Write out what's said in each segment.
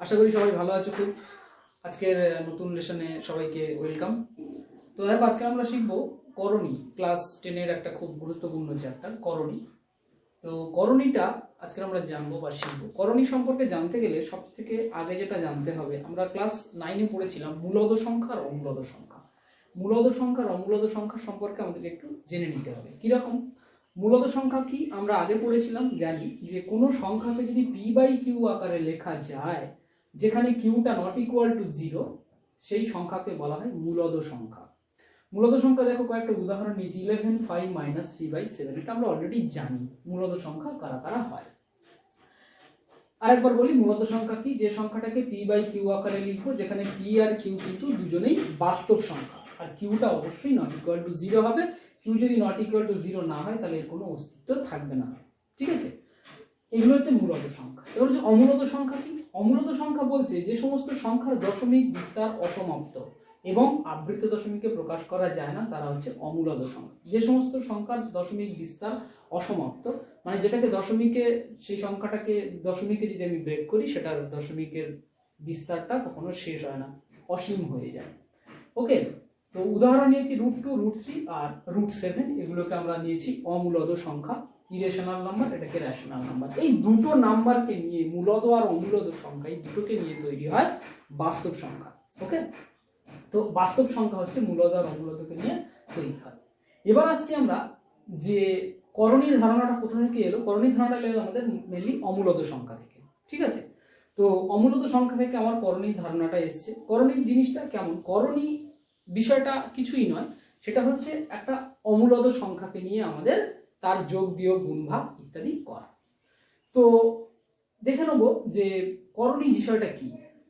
আশা করি সবাই ভালো আছো। খুব আজকের নতুন লেসনে সবাইকে ওয়েলকাম। তো দেখো, আজকে আমরা শিখবো করণী, ক্লাস 10-এর একটা খুব গুরুত্বপূর্ণ চ্যাপ্টার করণী। তো করণীটা আজকে আমরা জানবো বা শিখবো। করণী সম্পর্কে জানতে গেলে সব থেকে আগে যেটা জানতে হবে, আমরা ক্লাস 9-এ পড়েছিলাম মূলদ সংখ্যা আর অমূলদ সংখ্যা। মূলদ সংখ্যা আর অমূলদ সংখ্যা সম্পর্কে আমাদের একটু জেনে নিতে হবে। কিরকম? মূলদ সংখ্যা কি আমরা আগে পড়েছিলাম, জানি যে কোনো সংখ্যাকে যদি p/q আকারে লেখা যায়, যেখানে কিউটা নট ইকুয়াল টু 0, সেই সংখ্যাকে বলা হয় মূলদ সংখ্যা। মূলদ সংখ্যা দেখো, কয়েকটা উদাহরণ নিয়েছি। 11 5 - 3/7, এটা আমরা অলরেডি জানি মূলদ সংখ্যা কারা কারা হয়। আরেকবার বলি, মূলদ সংখ্যা কি? যে সংখ্যাটাকে p/q আকারে লিখবো, যেখানে p আর q কিন্তু দুজনেই বাস্তব সংখ্যা, আর কিউটা অবশ্যই নট ইকুয়াল টু 0 হবে। কিউ যদি নট ইকুয়াল টু 0 না হয়, তাহলে এর কোনো অস্তিত্ব থাকবে না। ঠিক আছে, এগুলো হচ্ছে মূলদ সংখ্যা। এবার হচ্ছে অমূলদ সংখ্যা কি? অমূলদ সংখ্যা বলছে যে সমস্ত সংখ্যার দশমিক বিস্তার অসমাপ্ত এবং আবৃত দশমিকে প্রকাশ করা যায় না, তারা হচ্ছে অমূলদ সংখ্যা। যে সমস্ত সংখ্যার দশমিক বিস্তার অসমাপ্ত, মানে যেটাকে দশমিকে, সেই সংখ্যাটাকে দশমিকে যদি আমি ব্রেক করি, সেটার দশমিকের বিস্তারটা কখনো শেষ হয় না, অসীম হয়ে যায়। ওকে, তো উদাহরণ নিয়েছি √2, √3 আর √7। এগুলোকে আমরা নিয়েছি অমূলদ সংখ্যা, ইরেশনাল নাম্বার, এটাকে রেশনাল নাম্বার। এই দুটো নাম্বারকে নিয়ে, মূলদ আর অমূলদ সংখ্যা, এই দুটোকে নিয়ে তৈরি হয় বাস্তব সংখ্যা। ওকে, তো বাস্তব সংখ্যা হচ্ছে মূলদ আর অমূলদকে নিয়ে তৈরি হয়। এবার আসছি আমরা যে করণীর ধারণাটা কোথা থেকে এলো। করণীর ধারণাটা এলো আমাদের মেনলি অমূলদ সংখ্যা থেকে। ঠিক আছে, তো অমূলদ সংখ্যা থেকে আমার করণীর ধারণাটা এসছে। করণীর জিনিসটা কেমন? করণী বিষয়টা কিছুই নয়, সেটা হচ্ছে একটা অমূলদ সংখ্যাকে নিয়ে আমাদের তার যোগ বিয়োগ গুণভাগ ইত্যাদি করা। তো দেখে নেব যে করণী বিষয়টা কি।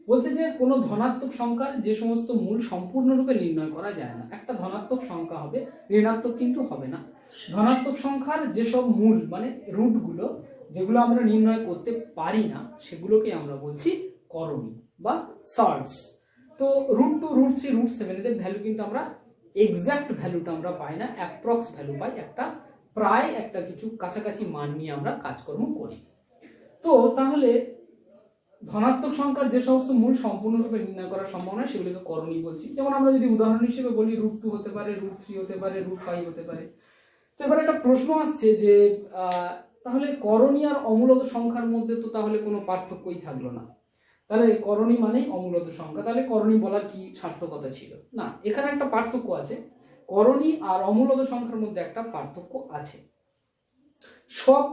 বলছে যে কোনো ধনাত্মক সংখ্যার যে সমস্ত মূল সম্পূর্ণরূপে নির্ণয় করা যায় না। একটা ধনাত্মক সংখ্যা হবে, ঋণাত্মক কিন্তু হবে না। ধনাত্মক সংখ্যার যেসব মূল, মানে রুটগুলো, যেগুলো আমরা নির্ণয় করতে পারি না, সেগুলোকে আমরা বলছি করণী বা সল্টস। তো √2, √3, √7 এদের ভ্যালু কিন্তু আমরা এক্সাক্ট ভ্যালুটা আমরা পাই না, অ্যাপ্রক্স ভ্যালু পাই, একটা প্রায় একটা কিছু কাছাকাছি মান নিয়ে আমরা কাজকর্ম করি। তো তাহলে ধনাত্মক সংখ্যার যে সমস্ত মূল সম্পূর্ণরূপে নির্ণয় করার সম্ভাবনা, সেগুলোকে করণী বলছি। যেমন আমরা যদি উদাহরণ হিসেবে বলি, √2 হতে পারে, √3 হতে পারে, √5 হতে পারে। তো এবার একটা প্রশ্ন আসছে যে তাহলে করণী আর অমূলদ সংখ্যার মধ্যে তো তাহলে কোনো পার্থক্যই থাকলো না, তাহলে করণী মানেই অমূলদ সংখ্যা, তাহলে করণী বলার কি সার্থকতা ছিল? না, এখানে একটা পার্থক্য আছে। করণী আর অমূলদ সংখ্যার মধ্যে একটা পার্থক্য আছে। সব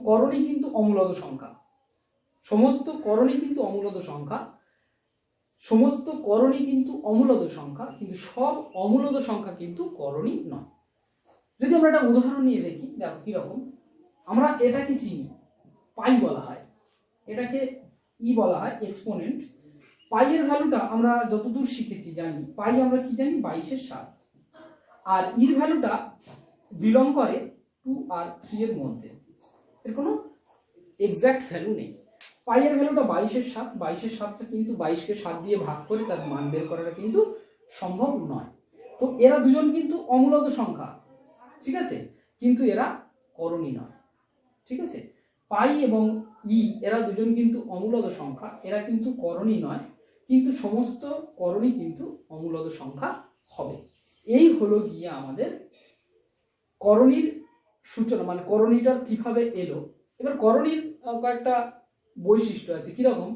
করণী কিন্তু অমূলদ সংখ্যা, সমস্ত করণী কিন্তু অমূলদ সংখ্যা, সমস্ত করণী কিন্তু অমূলদ সংখ্যা, কিন্তু সব অমূলদ সংখ্যা কিন্তু করণী নয়। যদি আমরা একটা উদাহরণ নিয়ে দেখি, দেখো কিরকম। আমরা এটাকে চিনি, পাই বলা হয়, এটাকে বলা হয় এক্সপোনেন্ট। পাই এর ভ্যালুটা আমরা যতদূর শিখেছি জানি, পাই আমরা কি জানি, 22/7। আর এর ভ্যালুটা বিলং করে 2 আর 3 এর মধ্যে, এর কোনো এক্সাক্ট ভ্যালু নেই। পাই এর ভ্যালুটা 22/7, 22/7টা কিন্তু 22কে 7 দিয়ে ভাগ করে তার মান বের করাটা কিন্তু সম্ভব নয়। তো এরা দুজন কিন্তু অমূলদ সংখ্যা, ঠিক আছে, কিন্তু এরা করণী নয়। ঠিক আছে, পাই এবং এরা দুজন কিন্তু অমূলদ সংখ্যা, এরা কিন্তু করণী নয়, কিন্তু সমস্ত করণী কিন্তু অমূলদ সংখ্যা হবে। এই হলো গিয়ে আমাদের করণীর সূচনা, মানে করণীটার কিভাবে এলো। এবার করণীর কয়েকটা বৈশিষ্ট্য আছে। কিরকম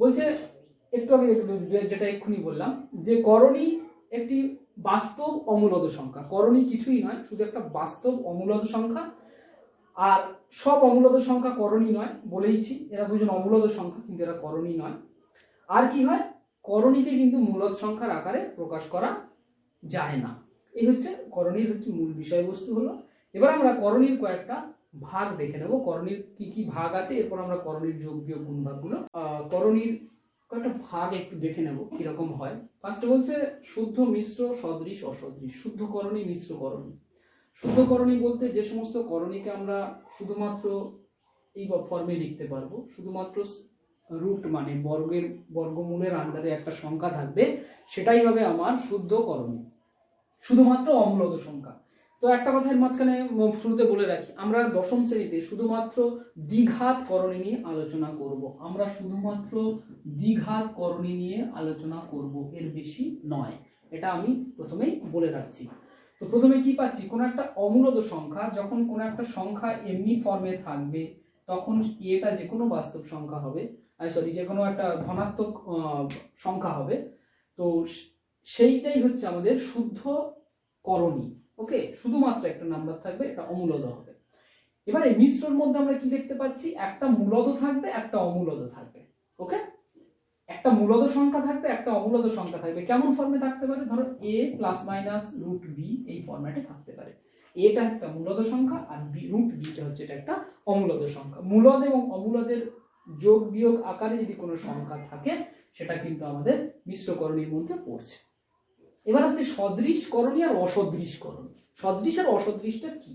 বলছে, একটু আগে যেটা এক্ষুনি বললাম, যে করণী একটি বাস্তব অমূলদ সংখ্যা। করণী কিছুই নয়, শুধু একটা বাস্তব অমূলদ সংখ্যা। আর সব অমূলদ সংখ্যা করণী নয়, বলেইছি, এরা দুজন অমূলদ সংখ্যা, কিন্তু এরা করণী নয়। আর কি হয়, করণীকে কিন্তু মূলদ সংখ্যার আকারে প্রকাশ করা যায় না। এই হচ্ছে করণীর হচ্ছে মূল বিষয়বস্তু হলো। এবার আমরা করণীর কয়েকটা ভাগ দেখে নেব, করণীর কি কি ভাগ আছে, এরপর আমরা করণীর যোগ বিয়োগ গুণ ভাগগুলো, করণীর কয়েকটা ভাগ একটু দেখে নেব কিরকম হয়। ফার্স্টে বলছে শুদ্ধ, মিশ্র, সদৃশ, অসদৃশ। শুদ্ধ করণী, মিশ্র করণী। শুদ্ধ করণী বলতে যে সমস্ত করণীকে আমরা শুধুমাত্র এই ফর্মে লিখতে পারবো, শুধুমাত্র রুট মানে বর্গমূলের আন্ডারে একটা সংখ্যা থাকবে, সেটাই হবে আমার শুদ্ধ করণী, শুধুমাত্র অমূলদ সংখ্যা। তো একটা কথা এর মাঝখানে শুরুতে বলে রাখি, আমরা দশম শ্রেণীতে শুধুমাত্র দ্বিঘাত করণী নিয়ে আলোচনা করব। আমরা শুধুমাত্র দ্বিঘাত করণী নিয়ে আলোচনা করব, এর বেশি নয়। এটা আমি প্রথমেই বলে রাখছি। তো প্রথমে কি পাচ্ছি, কোনো একটা অমূলদ সংখ্যা, যখন কোনো একটা সংখ্যা এমনি ফর্মে থাকবে তখন এটা যে কোনো বাস্তব সংখ্যা হবে, যে কোনো একটা ধনাত্মক সংখ্যা হবে, তো সেইটাই হচ্ছে আমাদের শুদ্ধ করণী। ওকে, শুধুমাত্র একটা নাম্বার থাকবে, এটা অমূলদ হবে। এবার এই মিশ্রর মধ্যে আমরা কি দেখতে পাচ্ছি, একটা মূলদ থাকবে, একটা অমূলদ থাকবে। ওকে, একটা মূলদ সংখ্যা থাকবে, একটা অমূলদ সংখ্যা থাকবে। কেমন ফর্মে থাকতে পারে, ধরো a plus minus root b, এই ফরম্যাটে থাকতে পারে। এটা একটা মূলদ সংখ্যা আর রুট বিটা হচ্ছে এটা একটা অমূলদ সংখ্যা। মূলদ এবং অমূলদের যোগ বিয়োগ আকারে যদি কোনো সংখ্যা থাকে সেটা কিন্তু আমাদের মিশ্র করণীর মধ্যে পড়ছে। এবার আসছে সদৃশ করণী আর অসদৃশ করণী। সদৃশ আর অসদৃশটা কি?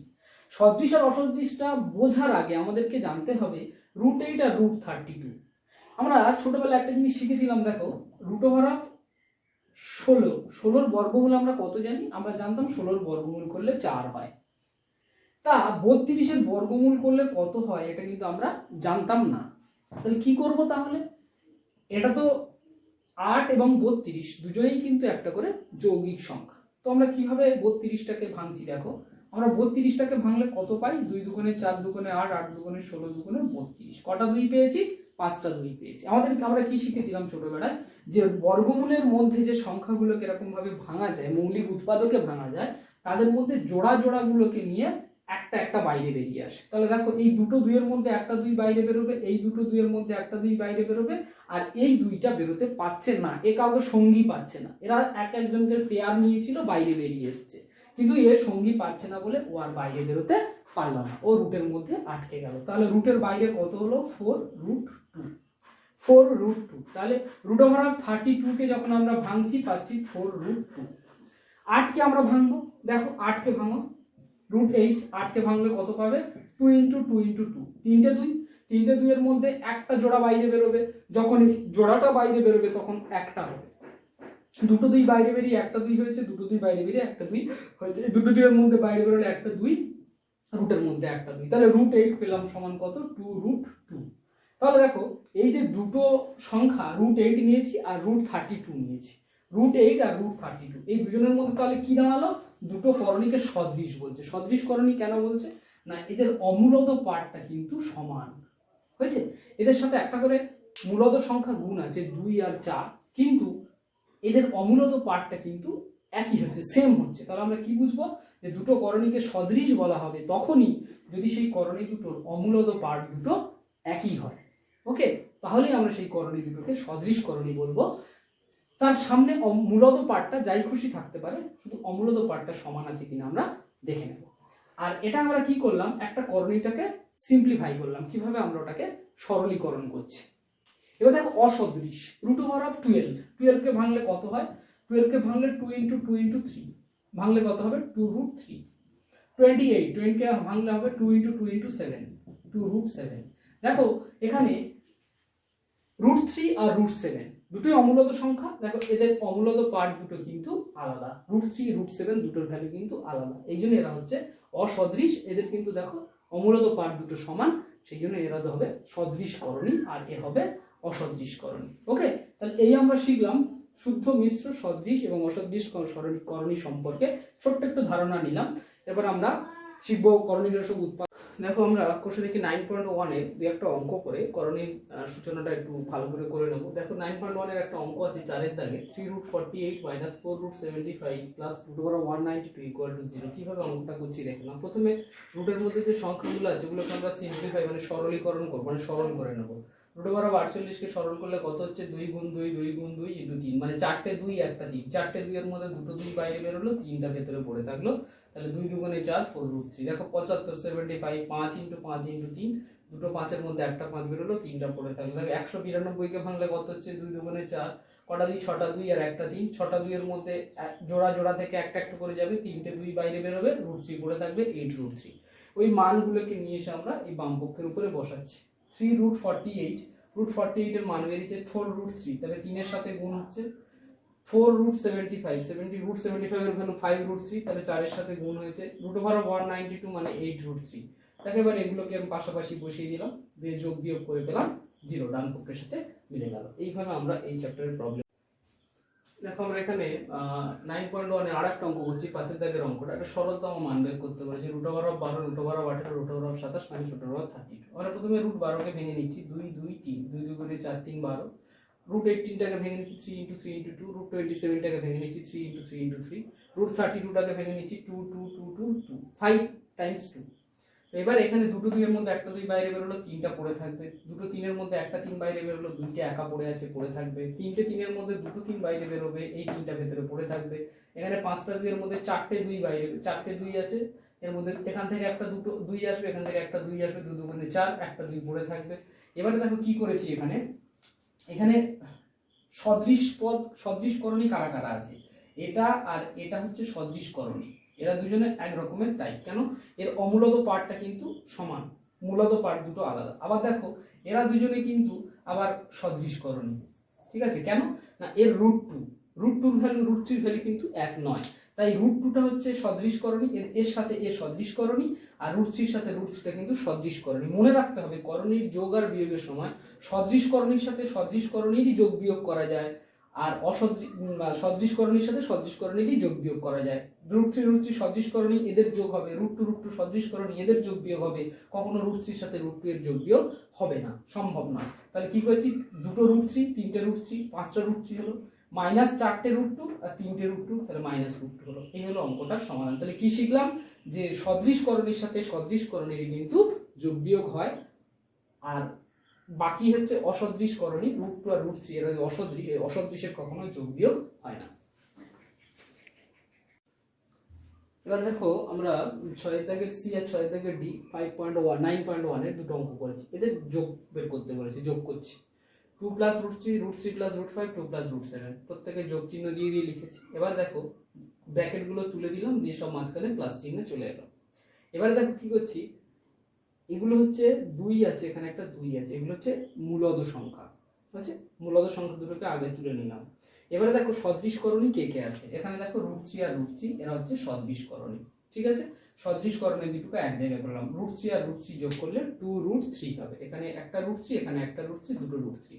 সদৃশ আর অসদৃশটা বোঝার আগে আমাদেরকে জানতে হবে √8 আর √32। আমরা ছোটবেলায় একটা জিনিস শিখেছিলাম, দেখো √16, 16-র বর্গমূল আমরা কত জানি? আমরা জানতাম 16-র বর্গমূল করলে 4 হয়। তা 32-এর বর্গমূল করলে কত হয় এটা কিন্তু আমরা জানতাম না। তাহলে কি করব তাহলে? এটা তো 8 এবং 32 দুজনেই কিন্তু একটা করে যৌগিক সংখ্যা। তো আমরা কিভাবে 32টাকে ভাঙছি? দেখো, আমরা 32টাকে ভাঙলে কত পাই? 2 দুগুণে 4 দুগুণে 8, 8 দুগুণে 16 দুগুণে 32। কটা 2 পেয়েছি? 5টা 2 পেয়েছি। আমরা কি শিখেছিলাম ছোটবেলায়, যে বর্গমূলের মধ্যে যে সংখ্যাগুলোকে এরকম ভাবে ভাঙা যায়, মৌলিক উৎপাদকে ভাঙা যায়, তাদের মধ্যে জোড়া জোড়াগুলোকে নিয়ে একটা একটা বাইরে বেরিয়ে আসে। তাহলে দেখো, এই দুটো 2-এর মধ্যে একটা 2 বাইরে বেরোবে, এই দুটো 2-এর মধ্যে একটা 2 বাইরে বেরোবে, আর এই 2টা বেরোতে পারছে না, এ কাউকে সঙ্গী পাচ্ছে না। এরা এক একজনকে পেয়ার নিয়েছিল, বাইরে বেরিয়ে এসছে, কিন্তু এর সঙ্গী পাচ্ছে না বলে ও আর বাইরে বেরোতে পারলো না, ও রুটের মধ্যে আটকে গেল। তাহলে রুটের বাইরে কত হলো? 4√2। 4√2। তাহলে √32কে যখন আমরা ভাঙছি পাচ্ছি 4√2। 8কে আমরা ভাঙবো, দেখো 8কে ভাঙো, √8। 8কে ভাঙলে কত পাবে? 2 × 2 × 2, 3টে 2, 3টে 2 এর মধ্যে একটা জোড়া বাইরে বেরোবে, যখন জোড়াটা বাইরে বেরোবে তখন একটা হবে। দুটো 2 বাইরে বেরিয়ে একটা 2 হয়েছে, দুটো 2 বাইরে বেরিয়ে একটা 2 হয়েছে, দুটো 2 এর মধ্যে বাইরে বেরোলে একটা 2, রুটের মধ্যে একটা 2। তাহলে √8 পেলাম সমান কত? 2√2। তাহলে দেখো, এই যে দুটো সংখ্যা √8 নিয়েছি আর √32 নিয়েছি, √8 আর √32, এই দুজনের মধ্যে তাহলে কি দাঁড়ালো? দুটো করণীকে সদৃশ বলছে। সদৃশ করণী কেন বলছে? না, এদের অমূলদ পার্টটা কিন্তু সমান হয়েছে। এদের সাথে একটা করে মূলদ সংখ্যা গুণ আছে, 2 আর 4, কিন্তু এদের অমূলদ পার্টটা কিন্তু একই হচ্ছে, সেম হচ্ছে। তাহলে আমরা কি বুঝবো? যে দুটো করণীকে সদৃশ বলা হবে তখনই যদি সেই করণী দুটোর অমূলদ পার্ট দুটো একই হয়। ওকে, তাহলেই আমরা সেই করণী দুটোকে সদৃশ করণী বলবো। তার সামনে মূলদ পার্টটা যাই খুশি থাকতে পারে, শুধু অমূলদ পার্টটা সমান আছে কিনা আমরা দেখে নেব। আর এটা আমরা কি করলাম? একটা করণীটাকে সিম্পলিফাই করলাম। কিভাবে? আমরা ওটাকে সরলীকরণ করছি। এবার দেখো, অসদৃশ √12। 12কে ভাঙলে কত হয়? 12কে ভাঙলে 2 × 2 × 3 ভাঙলে কত হবে? 2√3। 28, 20কে ভাঙলে হবে 2 × 2 × 7, 2√7। দেখো, এখানে √3 আর √7 দুটোই অমূলদ সংখ্যা। দেখো, এদের অমূলদ পার্ট দুটো কিন্তু আলাদা, √3 √7 দুটোর ভ্যালু কিন্তু আলাদা, এই জন্য এরা হচ্ছে অসদৃশ। এদের কিন্তু দেখো অমূলদ পার্ট দুটো সমান, সেই জন্য এরা হবে সদৃশ করণী আর এ হবে অসদৃশ করণী। ওকে, তাহলে এই আমরা শিখলাম শুদ্ধ, মিশ্র, সদৃশ এবং অসদৃশ করণী সম্পর্কে ছোট্ট একটু ধারণা নিলাম। এবার আমরা শিখবো করণীর সব উৎপাদক। দেখো, আমরা কোর্সে দেখি 9.1 এর দুই একটা অঙ্ক করে করণীর সূচনাটা একটু ভালো করে নেবো। দেখো, 9.1 এর একটা অঙ্ক আছে 4-এর দাগে, 3√48 - 4√75 + √192 = 0। কিভাবে অঙ্কটা করছি দেখলাম। প্রথমে রুটের মধ্যে যে সংখ্যাগুলো আছে ওগুলোকে আমরা সিম্পলিফাই মানে সরলীকরণ করবো, মানে সরল করে নেবো। √48কে সরল করলে কত হচ্ছে? 2 × 2 2 × 2 × 3, মানে 4টে 2 একটা 3, 4টে 2 এর মধ্যে দুটো 2 বাইরে বেরোলো, 3টা ভেতরে পড়ে থাকলো। তাহলে 2 দুগুণে 4, 4√3। দেখো, 75 75 5 × 5 × 3, দুটো 5-এর মধ্যে একটা 5 বেরোলো, 3টা পড়ে থাকলো। দেখো, 192কে ভাঙলে কত হচ্ছে? 2 দুগুণে 4, কটা 2? 6টা 2 আর একটা 3, 6টা 2 এর মধ্যে জোড়া জোড়া থেকে একটা একটা করে যাবে, 3টে 2 বাইরে বেরোবে, √3 পড়ে থাকবে, 8√3। ওই মানগুলোকে নিয়ে এসে আমরা এই বাম পক্ষের উপরে বসাচ্ছি। 3√48, √48 এর মান বেরিয়েছে 4√3, তাহলে 3 এর সাথে গুণ হচ্ছে, 4√75, 70√75 এর ভ্যালু 5√3, তাহলে 4 এর সাথে গুণ হয়েছে, √192 মানে 8√3। দেখো এবার এগুলোকে আমি পাশাপাশি বসিয়ে দিলাম, দিয়ে যোগ বিয়োগ করে পেলাম 0, ডান পক্ষের সাথে মিলে গেল। এইভাবে আমরা এই চ্যাপ্টারের প্রবলেম। দেখো আমরা এখানে 9.1 এ আরেকটা অঙ্ক করছি, 5 দাগের অঙ্কটা। একটা সরলতম মান বের করতে বলেছে, √12, √18, √27 মানে √32। আমরা প্রথমে √12 কে ভেঙে নিচ্ছি, 2 2 3, 2 2 গুণে 4 3 12। √18 টাকে ভেঙে নিচ্ছি 3 × 3 × 2, √27 টাকে ভেঙে নিচ্ছি 3 × 3 × 3, √32 টাকে ভেঙে নিচ্ছি 2 2 2 2 2, 5 × 2। তো এবার এখানে দুটো 2 এর মধ্যে একটা 2 বাইরে বেরোলো, 3টা পড়ে থাকবে। দুটো 3 এর মধ্যে একটা 3 বাইরে বেরোলো, 2টা একা পড়ে আছে, পড়ে থাকবে। 3টে 3 এর মধ্যে দুটো 3 বাইরে বেরোবে, এই 3টা ভেতরে পড়ে থাকবে। এখানে 5টা 2 এর মধ্যে 4টে 2 বাইরে, 4টে 2 আছে, এর মধ্যে এখান থেকে একটা দুটো 2 আসবে, এখান থেকে একটা 2 আসবে, 2 2 গুণে 4, একটা 2 পড়ে থাকবে। এবারে দেখো কি করেছি, এখানে সদৃশকরণী কারা কারা আছে, এটা আর এটা হচ্ছে সদৃশকরণী। এরা দুজনে এক রকমের টাইপ। কেন? এর অমূলদ পার্টটা কিন্তু সমান, মূলদ পার্ট দুটো আলাদা। আবার দেখো এরা দুজনে কিন্তু আবার সদৃশকরণী। ঠিক আছে? কেন না, এর √2 ভ্যালু √3 ভ্যালু কিন্তু এক নয়, তাই √2টা হচ্ছে সদৃশকরণী, এর সাথে এর সদৃশকরণী, আর √3 সাথে √3টা কিন্তু সদৃশকরণী। মনে রাখতে হবে করণীর যোগ আর বিয়োগের সময় সদৃশকরণীর সাথে সদৃশকরণীরই যোগ বিয়োগ করা যায়, আর সদৃশকরণীর সাথে সদৃশকরণীরই যোগ বিয়োগ করা যায়। √3 সদৃশকরণী, এদের যোগ হবে, √2 সদৃশকরণী, এদের যোগ বিয়োগ হবে। কখনো √3 সাথে √2 এর যোগ বিয়োগ হবে না, সম্ভব নয়। তাহলে কি করেছি, দুটো √3, 3টে √3, 5টা √3 হলো, মাইনাস 4টে √2 আর 3টে √2, তাহলে -√2 হলো। এই হলো অঙ্কটার সমাধান। তাহলে কি শিখলাম, যে সদৃশকরণীর সাথে সদৃশকরণীর কিন্তু যোগ বিয়োগ হয়, আর বাকি হচ্ছে অসদৃশকরণী, √2 আর √3 এরা অসদৃশ, অসদৃশের কখনো যোগ বিয়োগ হয় না। এবার দেখো আমরা 6 দাগের সি আর 6 দাগের ডি 9.1 এর দুটো অঙ্ক করেছি, এদের যোগ বের করতে বলেছি, যোগ করছি। 2 + √3, √3 + √5, 2 + √7, প্রত্যেকে যোগ চিহ্ন দিয়ে দিয়ে লিখেছি। এবার দেখো ব্র্যাকেট গুলো তুলে দিলাম, দিয়ে সব মাঝখানে প্লাস চিহ্ন চলে এলো। এবারে দেখো কি করছি, এগুলো হচ্ছে 2 আছে, এখানে একটা 2 আছে, এগুলো হচ্ছে মূলদ সংখ্যা। ঠিক আছে? মূলদ সংখ্যা দুটোকে আগে তুলে নিলাম। এবারে দেখো সদৃশকরণী কে কে আছে, এখানে দেখো √3 আর √3 এরা হচ্ছে সদৃশকরণী। ঠিক আছে? সদৃশকরণী দুটোকে এক জায়গায় করলাম, √3 আর √3 যোগ করলে 2√3 হবে। এখানে একটা √3, এখানে একটা √3, দুটো √3।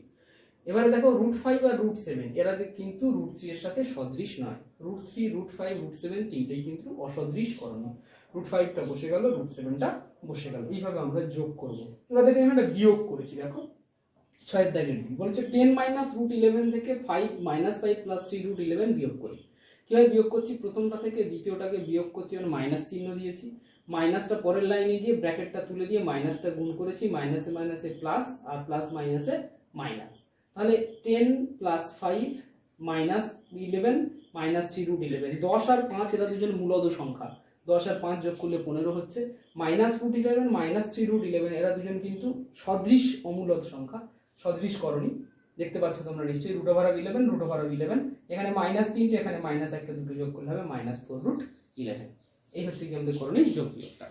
এবারে দেখো √5 আর √7 এরা কিন্তু √3 এর সাথে সদৃশ নয়। √3, √5, √7 তিনটেই কিন্তু অসদৃশকরণী। √5টা বসে গেল, √7টা বসে গেল। এইভাবে আমরা যোগ করব। এবার দেখো আমি একটা বিয়োগ করেছি, দেখো 6 দাগের বলছে 10 - √11 থেকে 5 + 3 √11 বিয়োগ করি। কিভাবে বিয়োগ করছি, প্রথমটা থেকে দ্বিতীয়টাকে বিয়োগ করছি, মানে মাইনাস চিহ্ন দিয়েছি, মাইনাসটা পরের লাইনে গিয়ে ব্র্যাকেটটা তুলে দিয়ে মাইনাসটা গুণ করেছি, মাইনাসে মাইনাসে প্লাস, আর প্লাস মাইনাসে মাইনাস। তাহলে 10 + 5 - 11 - 3 √11, 10 আর 5 এরা দুজন মূলদ সংখ্যা, 10 আর 5 যোগ করলে 15 হচ্ছে। -√11 - 3 √11 এরা দুজন কিন্তু সদৃশ অমূলদ সংখ্যা, সদৃশকরণী। দেখতে পাচ্ছ তোমরা নিশ্চয়ই, √11 √11, এখানে -3টে, এখানে -1টা, দুটো যোগ করলে হবে -4 √11। এই হচ্ছে কি আমাদের করণীর যোগ বিয়োগটা।